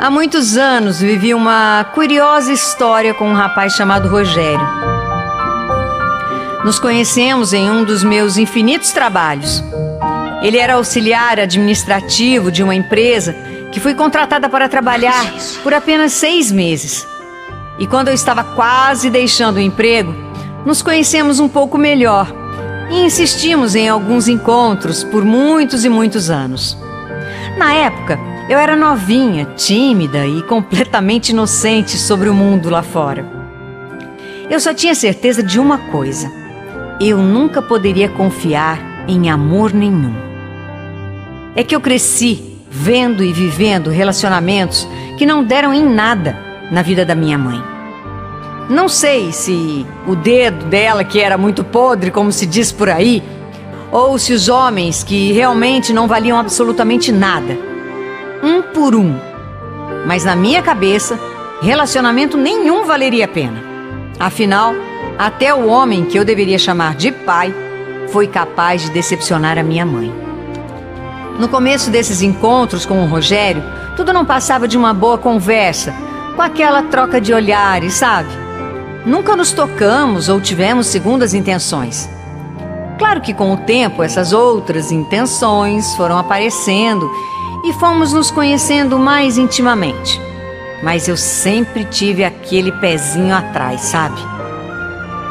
Há muitos anos vivi uma curiosa história com um rapaz chamado Rogério. Nos conhecemos em um dos meus infinitos trabalhos. Ele era auxiliar administrativo de uma empresa que fui contratada para trabalhar por apenas 6 meses. E quando eu estava quase deixando o emprego, nos conhecemos um pouco melhor e insistimos em alguns encontros por muitos e muitos anos. Na época, eu era novinha, tímida e completamente inocente sobre o mundo lá fora. Eu só tinha certeza de uma coisa: eu nunca poderia confiar em amor nenhum. É que eu cresci vendo e vivendo relacionamentos que não deram em nada na vida da minha mãe. Não sei se o dedo dela, que era muito podre, como se diz por aí, ou se os homens que realmente não valiam absolutamente nada. Um por um. Mas na minha cabeça, relacionamento nenhum valeria a pena. Afinal, até o homem que eu deveria chamar de pai foi capaz de decepcionar a minha mãe. No começo desses encontros com o Rogério, tudo não passava de uma boa conversa, com aquela troca de olhares, sabe? Nunca nos tocamos ou tivemos segundas intenções. Claro que com o tempo essas outras intenções foram aparecendo e fomos nos conhecendo mais intimamente. Mas eu sempre tive aquele pezinho atrás, sabe?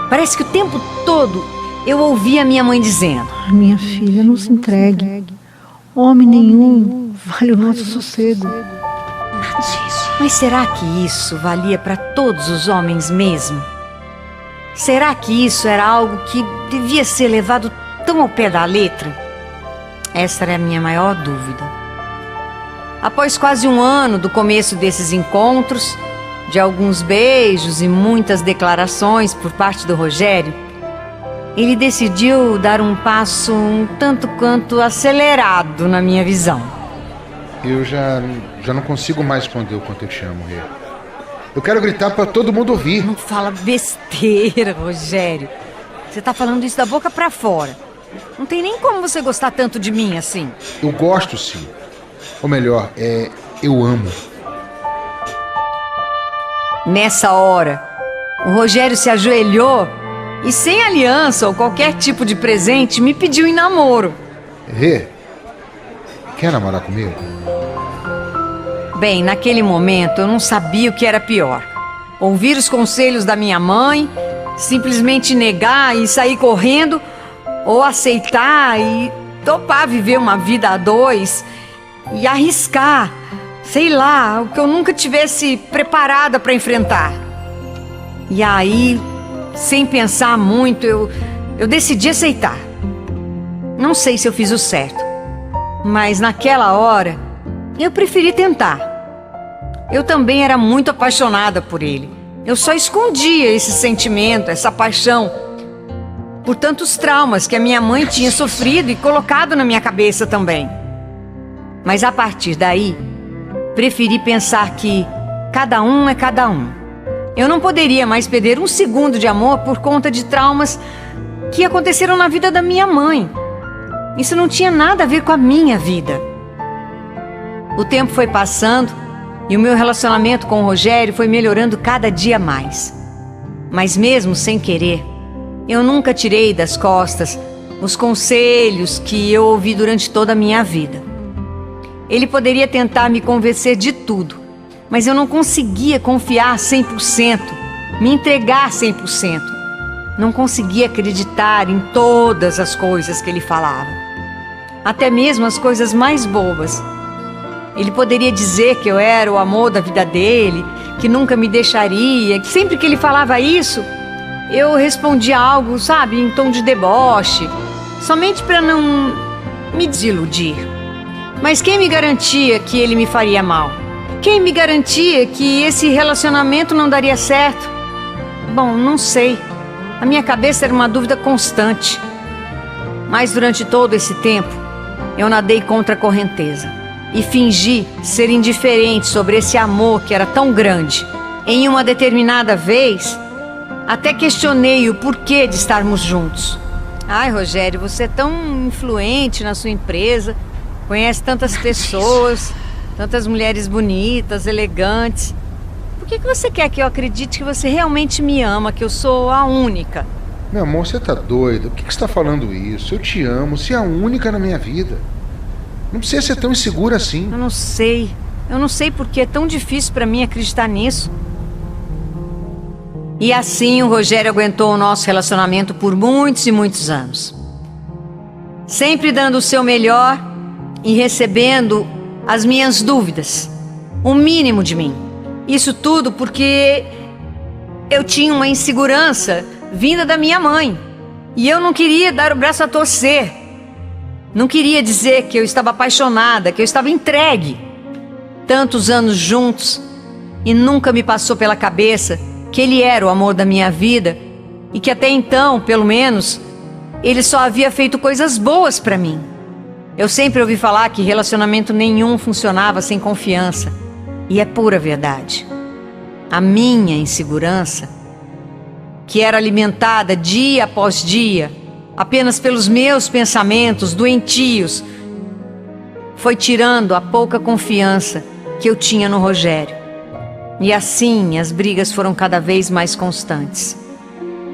Parece que o tempo todo eu ouvia minha mãe dizendo: minha filha, não se entregue. Homem nenhum vale o nosso sossego. Mas será que isso valia para todos os homens mesmo? Será que isso era algo que devia ser levado tão ao pé da letra? Essa era a minha maior dúvida. Após quase 1 ano do começo desses encontros, de alguns beijos e muitas declarações por parte do Rogério, ele decidiu dar um passo um tanto quanto acelerado na minha visão. Eu já não consigo mais responder o quanto eu te amo, Rê. Eu quero gritar para todo mundo ouvir. Não fala besteira, Rogério. Você tá falando isso da boca pra fora. Não tem nem como você gostar tanto de mim assim. Eu gosto, sim. Ou melhor, eu amo. Nessa hora, o Rogério se ajoelhou e, sem aliança ou qualquer tipo de presente, me pediu em namoro. Rê, quer namorar comigo? Bem, naquele momento eu não sabia o que era pior: ouvir os conselhos da minha mãe, simplesmente negar e sair correndo, ou aceitar e topar viver uma vida a 2 e arriscar, sei lá, o que eu nunca tivesse preparada para enfrentar. E aí, sem pensar muito, eu decidi aceitar. Não sei se eu fiz o certo, mas naquela hora eu preferi tentar. Eu também era muito apaixonada por ele. Eu só escondia esse sentimento, essa paixão, por tantos traumas que a minha mãe tinha sofrido e colocado na minha cabeça também. Mas a partir daí, preferi pensar que cada um é cada um. Eu não poderia mais perder 1 segundo de amor por conta de traumas que aconteceram na vida da minha mãe. Isso não tinha nada a ver com a minha vida. O tempo foi passando e o meu relacionamento com o Rogério foi melhorando cada dia mais. Mas mesmo sem querer, eu nunca tirei das costas os conselhos que eu ouvi durante toda a minha vida. Ele poderia tentar me convencer de tudo, mas eu não conseguia confiar 100%, me entregar 100%. Não conseguia acreditar em todas as coisas que ele falava, até mesmo as coisas mais bobas. Ele poderia dizer que eu era o amor da vida dele, que nunca me deixaria, que sempre que ele falava isso, eu respondia algo, sabe, em tom de deboche, somente para não me desiludir. Mas quem me garantia que ele me faria mal? Quem me garantia que esse relacionamento não daria certo? Bom, não sei. A minha cabeça era uma dúvida constante. Mas durante todo esse tempo, eu nadei contra a correnteza e fingi ser indiferente sobre esse amor que era tão grande. Em uma determinada vez, até questionei o porquê de estarmos juntos. Ai, Rogério, você é tão influente na sua empresa, conhece tantas pessoas. Tantas mulheres bonitas, elegantes. Por que você quer que eu acredite que você realmente me ama, que eu sou a única? Meu amor, você tá doida? Por que você está falando isso? Eu te amo, você é a única na minha vida. Não precisa ser tão insegura assim. Eu não sei. Eu não sei porque é tão difícil pra mim acreditar nisso. E assim o Rogério aguentou o nosso relacionamento por muitos e muitos anos. Sempre dando o seu melhor e recebendo as minhas dúvidas, o mínimo de mim. Isso tudo porque eu tinha uma insegurança vinda da minha mãe. E eu não queria dar o braço a torcer. Não queria dizer que eu estava apaixonada, que eu estava entregue. Tantos anos juntos e nunca me passou pela cabeça que ele era o amor da minha vida e que até então, pelo menos, ele só havia feito coisas boas para mim. Eu sempre ouvi falar que relacionamento nenhum funcionava sem confiança. E é pura verdade. A minha insegurança, que era alimentada dia após dia, apenas pelos meus pensamentos doentios, foi tirando a pouca confiança que eu tinha no Rogério. E assim as brigas foram cada vez mais constantes.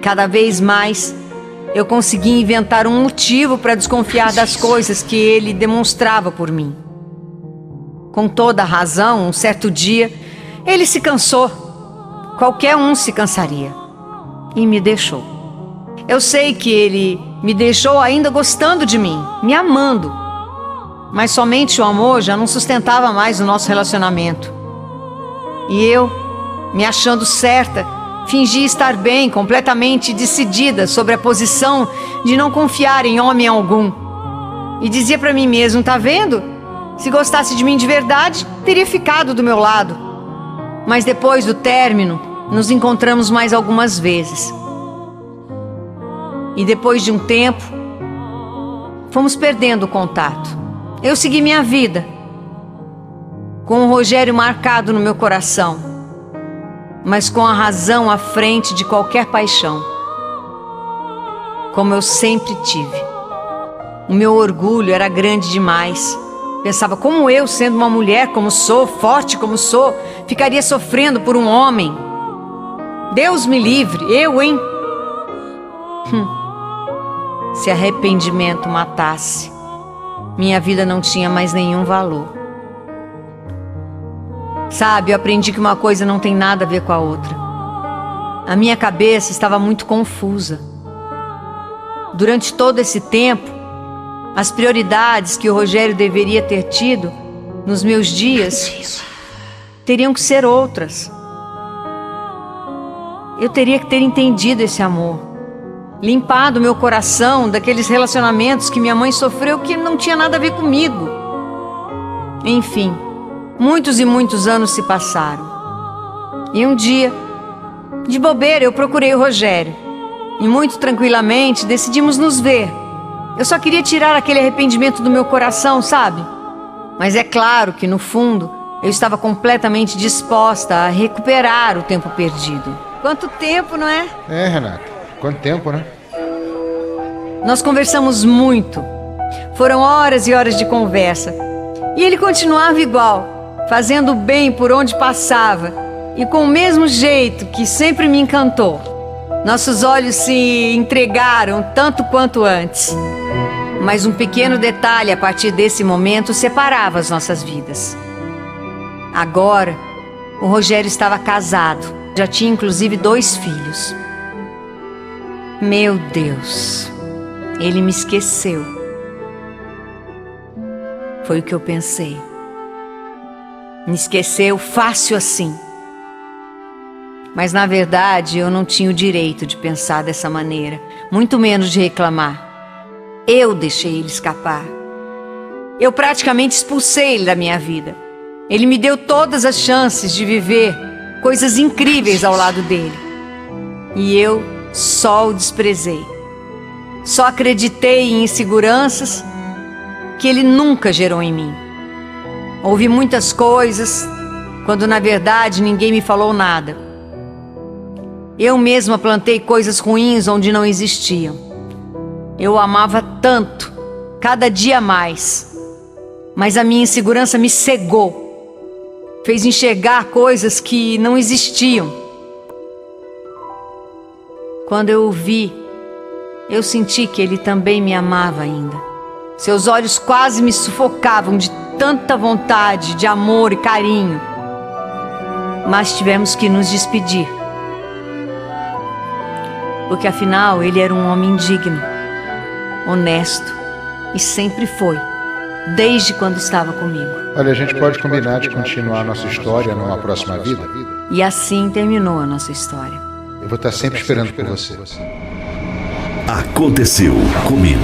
Cada vez mais eu consegui inventar um motivo para desconfiar das coisas que ele demonstrava por mim. Com toda a razão, um certo dia, ele se cansou. Qualquer um se cansaria. E me deixou. Eu sei que ele me deixou ainda gostando de mim, me amando. Mas somente o amor já não sustentava mais o nosso relacionamento. E eu, me achando certa, fingi estar bem, completamente decidida sobre a posição de não confiar em homem algum. E dizia para mim mesmo, tá vendo? Se gostasse de mim de verdade, teria ficado do meu lado. Mas depois do término, nos encontramos mais algumas vezes. E depois de um tempo, fomos perdendo o contato. Eu segui minha vida, com o Rogério marcado no meu coração, mas com a razão à frente de qualquer paixão. Como eu sempre tive. O meu orgulho era grande demais. Pensava, como eu, sendo uma mulher como sou, forte como sou, ficaria sofrendo por um homem? Deus me livre, eu, hein? Se arrependimento matasse, minha vida não tinha mais nenhum valor. Sabe, eu aprendi que uma coisa não tem nada a ver com a outra. A minha cabeça estava muito confusa. Durante todo esse tempo, as prioridades que o Rogério deveria ter tido nos meus dias teriam que ser outras. Eu teria que ter entendido esse amor, limpado meu coração daqueles relacionamentos que minha mãe sofreu que não tinha nada a ver comigo. Enfim, muitos e muitos anos se passaram. E um dia, de bobeira, eu procurei o Rogério. E muito tranquilamente decidimos nos ver. Eu só queria tirar aquele arrependimento do meu coração, sabe? Mas é claro que, no fundo, eu estava completamente disposta a recuperar o tempo perdido. Quanto tempo, não é? É, Renata. Quanto tempo, né? Nós conversamos muito. Foram horas e horas de conversa. E ele continuava igual, fazendo bem por onde passava e com o mesmo jeito que sempre me encantou. Nossos olhos se entregaram tanto quanto antes. Mas um pequeno detalhe a partir desse momento separava as nossas vidas. Agora, o Rogério estava casado. Já tinha inclusive 2 filhos. Meu Deus, ele me esqueceu. Foi o que eu pensei. Me esqueceu fácil assim. Mas na verdade eu não tinha o direito de pensar dessa maneira, muito menos de reclamar. Eu deixei ele escapar. Eu praticamente expulsei ele da minha vida. Ele me deu todas as chances de viver coisas incríveis ao lado dele. E eu só o desprezei. Só acreditei em inseguranças que ele nunca gerou em mim. Ouvi muitas coisas, quando na verdade ninguém me falou nada. Eu mesma plantei coisas ruins onde não existiam. Eu o amava tanto, cada dia mais. Mas a minha insegurança me cegou. fez enxergar coisas que não existiam. Quando eu o vi, eu senti que ele também me amava ainda. Seus olhos quase me sufocavam de tanta vontade, de amor e carinho. Mas tivemos que nos despedir. Porque afinal ele era um homem digno, honesto, e sempre foi, desde quando estava comigo. Olha, a gente pode combinar de continuar a nossa história numa próxima vida? E assim terminou a nossa história. Eu vou estar sempre esperando por você. Aconteceu comigo.